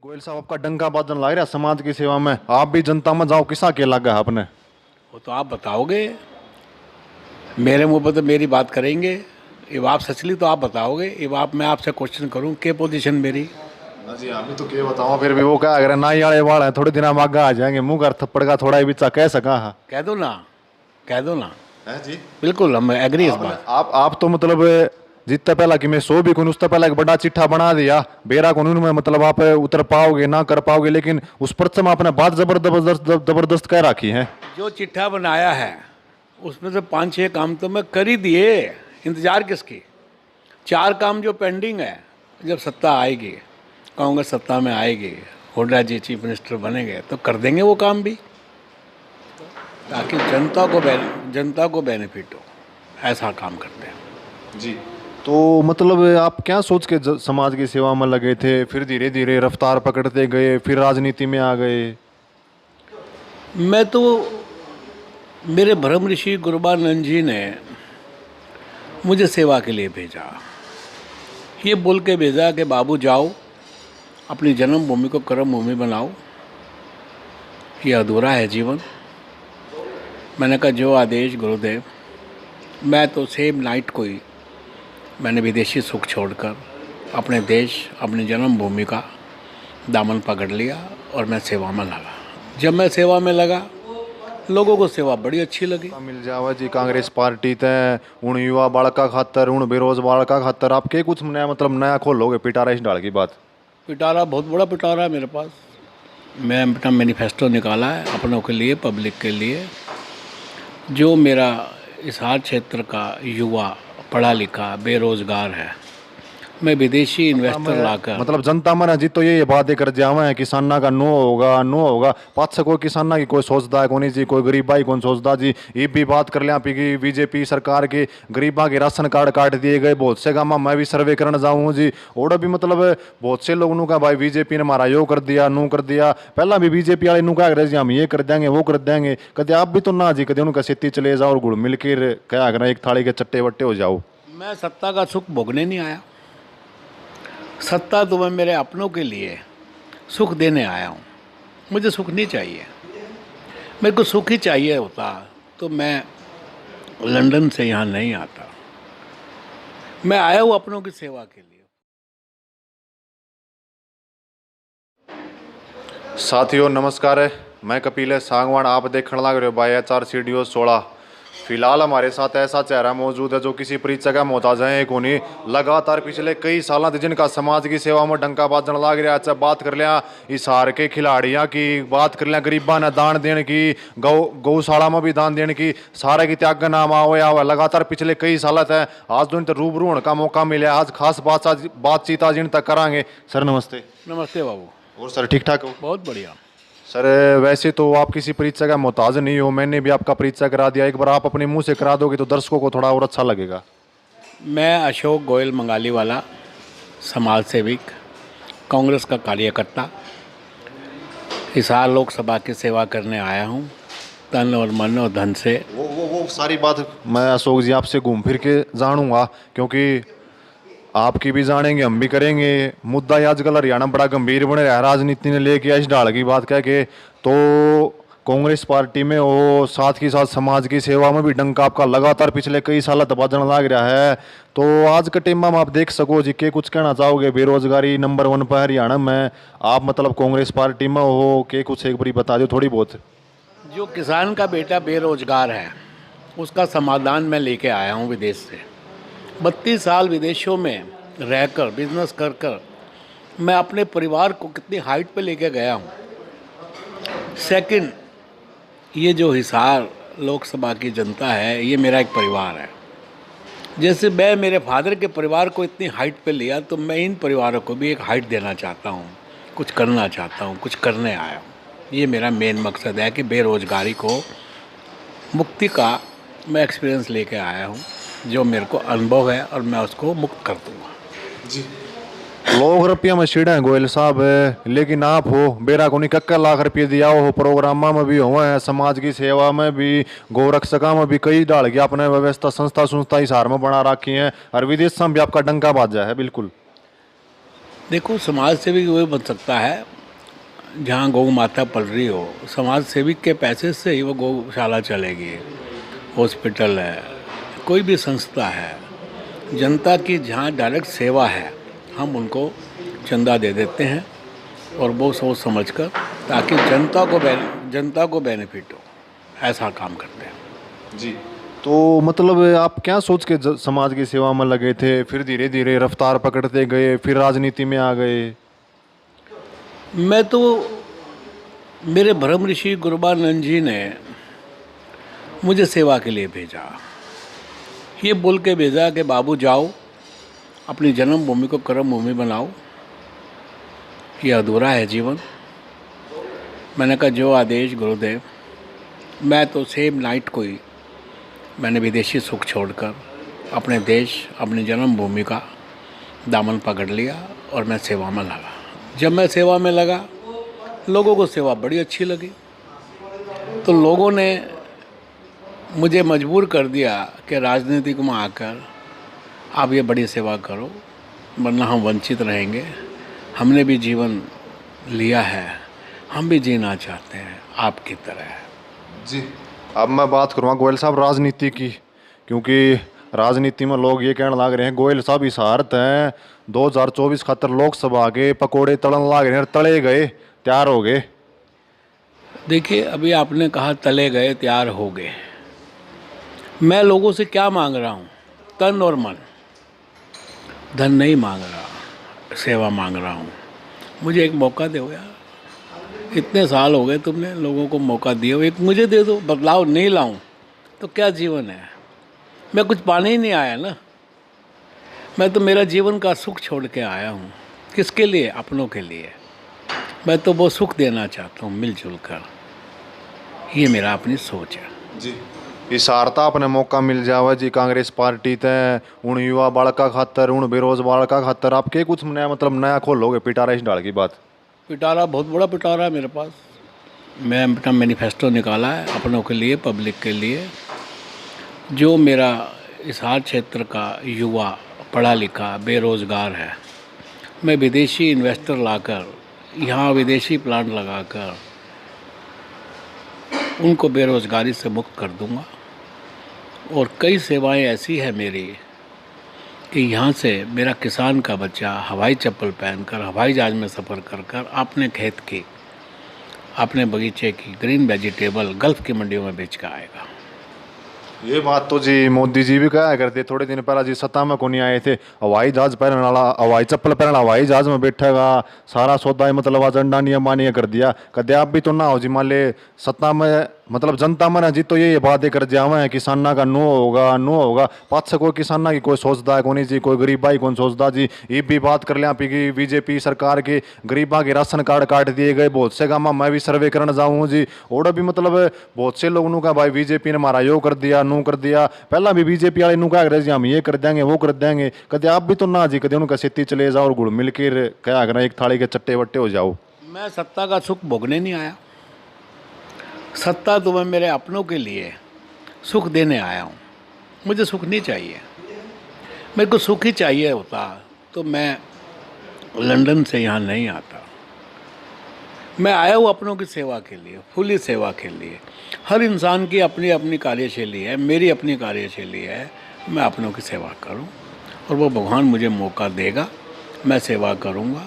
गोयल साहब आपका डंका बाजन लग रहा है समाज की सेवा में। आप भी जनता में जाओ, किसा के लगा है आपने? वो तो आप बताओगे। मेरे मुंह पर तो मेरी बात करेंगे। ये आप सचली तो आप बताओगे। ये आप मैं आपसे क्वेश्चन करूं क्या पोजीशन मेरी? जी अभी तो क्या बताऊं, फिर भी वो क्या अगर नाई वाले वाल है, थोड़े दिन हम आगे आ जाएंगे, मुंह कर थप्पड़ का थोड़ा ही बिचा कह सका है। कह दो ना, कह दो ना। है जी। बिल्कुल हम एग्री इस आपने बात। आप तो मतलब जितना पहला कि मैं सो भी कौन उससे पहला एक बड़ा चिट्ठा बना दिया बेरा कानून में, मतलब आप उतर पाओगे ना कर पाओगे, लेकिन उस पर से आपने बात जबरदस्त जबरदस्त कह रखी है। जो चिट्ठा बनाया है उसमें से 5-6 काम तो मैं कर ही दिए। इंतजार किसकी? 4 काम जो पेंडिंग है, जब सत्ता आएगी, कांग्रेस सत्ता में आएगी, हुड्डा जी चीफ मिनिस्टर बनेंगे तो कर देंगे वो काम भी, ताकि जनता को बेनिफिट हो। ऐसा काम करते हैं। जी। तो मतलब आप क्या सोच के समाज की सेवा में लगे थे, फिर धीरे धीरे रफ्तार पकड़ते गए, फिर राजनीति में आ गए? मैं तो, मेरे ब्रह्म ऋषि गुरुबानंद जी ने मुझे सेवा के लिए भेजा। ये बोल के भेजा कि बाबू जाओ, अपनी जन्मभूमि को कर्म भूमि बनाओ, ये अधूरा है जीवन। मैंने कहा जो आदेश गुरुदेव। मैं तो सेम नाइट को ही मैंने विदेशी सुख छोड़कर अपने देश, अपनी जन्मभूमि का दामन पकड़ लिया और मैं सेवा में लगा। जब मैं सेवा में लगा, लोगों को सेवा बड़ी अच्छी लगी। मिल जावा जी कांग्रेस पार्टी तय उन युवा बालका खातर, उन बेरोजगार का खातर आप के कुछ नया मतलब नया खोलोगे पिटारा इस डाल की बात? पिटारा बहुत बड़ा पिटारा है मेरे पास। मैं अपना मैनिफेस्टो निकाला है अपनों के लिए, पब्लिक के लिए। जो मेरा हिसार क्षेत्र का युवा पढ़ा लिखा बेरोजगार है, मैं विदेशी इन्वेस्टर लाकर, मतलब जनता में जी तो ये बातें कर जावा है किसाना का नो होगा नो होगा, पाँच से कोई किसाना की कोई सोचता है कौन जी, कोई गरीब भाई कौन सोचता जी। ये भी बात कर लिया कि बीजेपी सरकार के गरीबा के राशन कार्ड काट दिए गए, बहुत से गाँव मैं भी सर्वे करने जाऊँ जी, और भी मतलब बहुत से लोग का भाई बीजेपी ने हमारा यो कर दिया नू कर दिया। पहला भी बीजेपी वाले नू क्या करे जी, हम ये कर देंगे वो कर देंगे, कदे आप भी तो ना जी, कदे उनका खेती चले जाओ और गुड़ मिल कर क्या करना, एक थाली के चट्टे वट्टे हो जाओ। मैं सत्ता का सुख भोगने नहीं आया। सत्ता तो मैं मेरे अपनों के लिए सुख देने आया हूँ। मुझे सुख नहीं चाहिए। मेरे को सुख ही चाहिए होता तो मैं लंदन से यहाँ नहीं आता। मैं आया हूँ अपनों की सेवा के लिए। साथियों नमस्कार है, मैं कपिल है सांगवान, आप देखने लग रहे हो बाई एच आर सीडीओ 16। फिलहाल हमारे साथ ऐसा चेहरा मौजूद है जो किसी परीक्षा का मोहताज है एक होनी, लगातार पिछले कई सालों से जिनका समाज की सेवा में डंका बाजन लग रहा है। अच्छा बात कर लिया इस हार के खिलाड़ियाँ की, बात कर लिया गरीबा ने दान देने की, गौशाला में भी दान देने की, सारे की त्याग का नाम आओ या लगातार पिछले कई साल है। आज तो इन रूबरू होने का मौका मिला, आज खास बातचीत आज इन तक करांगे। सर नमस्ते। नमस्ते बाबू। और सर ठीक ठाक हो? बहुत बढ़िया। सर वैसे तो आप किसी परीक्षा का मोहताज नहीं हो, मैंने भी आपका परीक्षा करा दिया, एक बार आप अपने मुंह से करा दोगे तो दर्शकों को थोड़ा और अच्छा लगेगा। मैं अशोक गोयल मंगाली वाला, समाज सेविक, कांग्रेस का कार्यकर्ता, हिसार लोकसभा की सेवा करने आया हूँ तन और मन और धन से। वो सारी बात मैं अशोक जी आपसे घूम फिर के जानूंगा, क्योंकि आपकी भी जानेंगे हम भी करेंगे। मुद्दा आजकल हरियाणा बड़ा गंभीर बने रहा है, राजनीति ने लेके इस ढाल की बात कह के, तो कांग्रेस पार्टी में हो साथ ही साथ समाज की सेवा में भी डंका आपका लगातार पिछले कई साल दबाजन लग रहा है। तो आज के टाइम में आप देख सको जी के कुछ कहना चाहोगे? बेरोजगारी नंबर 1 पर हरियाणा में, आप मतलब कांग्रेस पार्टी में हो के कुछ एक बारी बता दो थोड़ी बहुत। जो किसान का बेटा बेरोजगार है उसका समाधान मैं लेके आया हूँ विदेश से। 32 साल विदेशों में रहकर बिजनेस कर कर मैं अपने परिवार को कितनी हाइट पे लेके गया हूँ। सेकंड, ये जो हिसार लोकसभा की जनता है ये मेरा एक परिवार है। जैसे मैं मेरे फादर के परिवार को इतनी हाइट पे लिया तो मैं इन परिवारों को भी एक हाइट देना चाहता हूँ, कुछ करना चाहता हूँ, कुछ करने आया हूँ। ये मेरा मेन मकसद है कि बेरोजगारी को मुक्ति का मैं एक्सपीरियंस लेके आया हूँ, जो मेरे को अनुभव है और मैं उसको मुक्त कर दूँगा। जी। लोग रुपया में सीढ़े हैं गोयल साहब, लेकिन आप हो बेरा को 71 लाख रुपये दिया हो, प्रोग्रामा में भी हुए हैं, समाज की सेवा में भी, गौरक्षका में भी कई डाल के आपने व्यवस्था संस्था हिसार में बना रखी है, और विदेश में भी आपका डंका बाजा है बिल्कुल। देखो, समाज सेवी वही बन सकता है जहाँ गौ माता पल रही हो। समाज सेविक के पैसे से ही वो गौशाला चलेगी, हॉस्पिटल है, कोई भी संस्था है। जनता की जहाँ डायरेक्ट सेवा है, हम उनको चंदा दे देते हैं और वो सोच समझ कर, ताकि जनता को बेनिफिट हो, ऐसा काम करते हैं। जी। तो मतलब आप क्या सोच के समाज की सेवा में लगे थे, फिर धीरे धीरे रफ्तार पकड़ते गए, फिर राजनीति में आ गए? मैं तो, मेरे ब्रह्म ऋषि गुरुबानंद जी ने मुझे सेवा के लिए भेजा। ये बोल के भेजा कि बाबू जाओ, अपनी जन्मभूमि को कर्म भूमि बनाओ, ये अधूरा है जीवन। मैंने कहा जो आदेश गुरुदेव। मैं तो सेम नाइट को ही मैंने विदेशी सुख छोड़कर अपने देश, अपनी जन्मभूमि का दामन पकड़ लिया और मैं सेवा में लगा। जब मैं सेवा में लगा, लोगों को सेवा बड़ी अच्छी लगी, तो लोगों ने मुझे मजबूर कर दिया कि राजनीतिक में आकर आप ये बड़ी सेवा करो, वरना हम वंचित रहेंगे। हमने भी जीवन लिया है, हम भी जीना चाहते हैं आपकी तरह। जी। अब मैं बात करूँगा गोयल साहब राजनीति की, क्योंकि राजनीति में लोग ये कहने लग रहे हैं गोयल साहब इशारत हैं 2024 खातर लोकसभा के पकोड़े तलन लग रहे हैं, तले गए तैयार हो गए। देखिए, अभी आपने कहा तले गए तैयार हो गए। मैं लोगों से क्या मांग रहा हूँ? तन और मन। धन नहीं मांग रहा, सेवा मांग रहा हूँ। मुझे एक मौका दो यार, इतने साल हो गए तुमने लोगों को मौका दिया, एक मुझे दे दो। बदलाव नहीं लाऊं तो क्या जीवन है? मैं कुछ पाने ही नहीं आया ना। मैं तो मेरा जीवन का सुख छोड़ के आया हूँ। किसके लिए? अपनों के लिए। मैं तो वो सुख देना चाहता हूँ मिलजुल कर। ये मेरा अपनी सोच है। जी। इशारता अपने मौका मिल जावे जी कांग्रेस पार्टी तय उन युवा बालका खातर, उन बेरोजगार का खातर आप के कुछ नया मतलब नया खोलोगे पिटारा इस डाल की बात? पिटारा बहुत बड़ा पिटारा है मेरे पास। मैं अपना मैनिफेस्टो निकाला है अपनों के लिए, पब्लिक के लिए। जो मेरा हिसार क्षेत्र का युवा पढ़ा लिखा बेरोज़गार है, मैं विदेशी इन्वेस्टर लाकर यहाँ विदेशी प्लांट लगाकर उनको बेरोज़गारी से मुक्त कर दूंगा। और कई सेवाएं ऐसी है मेरी कि यहाँ से मेरा किसान का बच्चा हवाई चप्पल पहनकर हवाई जहाज में सफ़र कर कर अपने खेत की, अपने बगीचे की ग्रीन वेजिटेबल गल्फ़ की मंडियों में बेच कर आएगा। ये बात तो जी मोदी जी भी कहा करते। थोड़े दिन पहले जी सत्ता में को नहीं आए थे, हवाई जहाज पहनने वाला, हवाई चप्पल पहनने वाला हवाई जहाज में बैठेगा, सारा सौदा ही मतलब एजेंडा नियम मानिए कर दिया। कदे आप भी तो ना हो जी, मान ले सत्ता में मतलब जनता में ना जी, तो ये बातें कर जावे किसाना का नो होगा नो होगा, पाँच से कोई किसाना की कोई सोचता है कौन जी, कोई गरीब भाई कौन सोचता जी। ये भी बात कर लिया कि बीजेपी सरकार के गरीबा के राशन कार्ड काट दिए गए। बहुत से गाँव मैं भी सर्वे करने जाऊँ जी, और भी मतलब बहुत से लोगों का भाई बीजेपी ने हमारा यो कर दिया नू कर दिया। पहला भी बीजेपी वाले नू क्या कर जी, हम ये कर देंगे वो कर देंगे। कदे आप भी तो ना जी, कदे उनका खेती चले जाओ और गुड़ मिल के क्या करें, एक थाली के चट्टे वट्टे हो जाओ। मैं सत्ता का सुख भोगने नहीं आया। सत्ता तो मैं मेरे अपनों के लिए सुख देने आया हूँ। मुझे सुख नहीं चाहिए। मेरे को सुख ही चाहिए होता तो मैं लंदन से यहाँ नहीं आता। मैं आया हूँ अपनों की सेवा के लिए, फुली सेवा के लिए। हर इंसान की अपनी अपनी कार्यशैली है, मेरी अपनी कार्यशैली है। मैं अपनों की सेवा करूँ और वो भगवान मुझे मौका देगा, मैं सेवा करूँगा।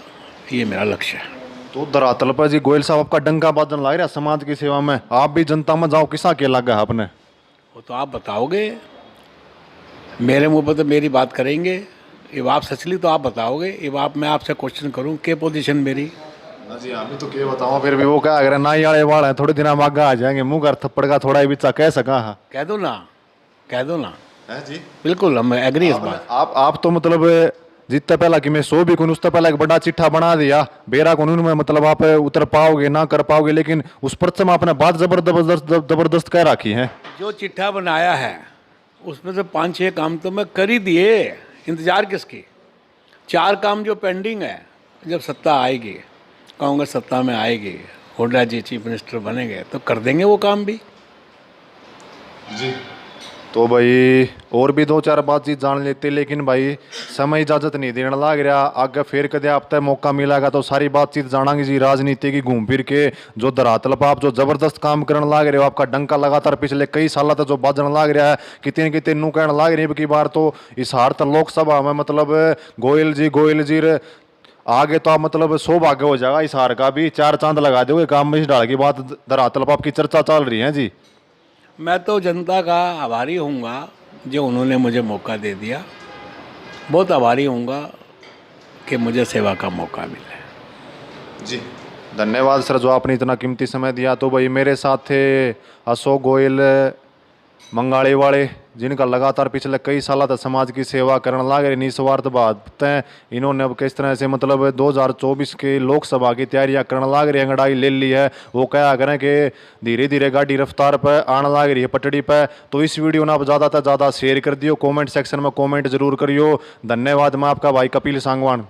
ये मेरा लक्ष्य है। तो धरातल पर जी गोयल साहब आपका डंका बाजन लग रहा है समाज की सेवा में। आप भी जनता में जाओ, किसा के लगा है आपने? वो तो आप बताओगे, मेरे मुंह पर तो मेरी बात करेंगे। ये आप सच ली तो आप बताओगे। ये आप, मैं आपसे क्वेश्चन करूं क्या पोजीशन मेरी? जी हम तो क्या बताऊं, फिर भी वो क्या अगर नाई वाले वाल है, थोड़े दिन हम आगे आ जाएंगे, मुंह कर थप्पड़ का थोड़ा ही बिचा कह सका है। कह दो ना, कह दो ना। है जी। बिल्कुल, हम एग्री इस बात। आप तो मतलब जितने पहला कि मैं सो भी कौन उससे पहला एक बड़ा चिट्ठा बना दिया बेरा कानून में, मतलब आप उतर पाओगे ना कर पाओगे, लेकिन उस पर से आपने बात जबरदस्त कह रखी है। जो चिट्ठा बनाया है उसमें से 5-6 काम तो मैं कर ही दिए। इंतजार किसकी? 4 काम जो पेंडिंग है, जब सत्ता आएगी, कांग्रेस सत्ता में आएगी, हुड्डा जी चीफ मिनिस्टर बनेंगे तो कर देंगे वो काम भी। जी। तो भाई और भी 2-4 बातचीत जान लेते, लेकिन भाई समय इजाजत नहीं देने लाग रहा। आगे फिर कदे आप तक मौका मिलेगा तो सारी बातचीत जानांगे जी राजनीति की घूम फिर के। जो धरातल पर आप जो जबरदस्त काम करने लाग रहे हो, आपका डंका लगातार पिछले कई साल तक जो बाजन लाग रहा है, कितने कितने नू कहने लाग रही है की बार तो इस हार तक लोकसभा में मतलब गोयल जी आगे तो आप मतलब सौभाग्य हो जाएगा इस हार का भी। 4 चांद लगा दोगे काम में इस डाल की बात धरातल पर आपकी चर्चा चल रही है जी। मैं तो जनता का आभारी हूँगा जो उन्होंने मुझे मौका दे दिया। बहुत आभारी हूँगा कि मुझे सेवा का मौका मिला। जी धन्यवाद सर जो आपने इतना कीमती समय दिया। तो भाई मेरे साथ थे अशोक गोयल मंगाड़ी वाले, जिनका लगातार पिछले कई साल तक समाज की सेवा करने लग रहे निस्वार्थ बात है। इन्होंने अब किस तरह से मतलब 2024 के लोकसभा की तैयारियां करने लग रही है, अंगड़ाई ले ली है। वो क्या करें कि धीरे धीरे गाड़ी रफ्तार पर आने लग रही है पटड़ी पर। तो इस वीडियो ने आप ज़्यादा से ज़्यादा शेयर कर दियो, कमेंट सेक्शन में कमेंट जरूर करियो। धन्यवाद। मैं आपका भाई कपिल सांगवान।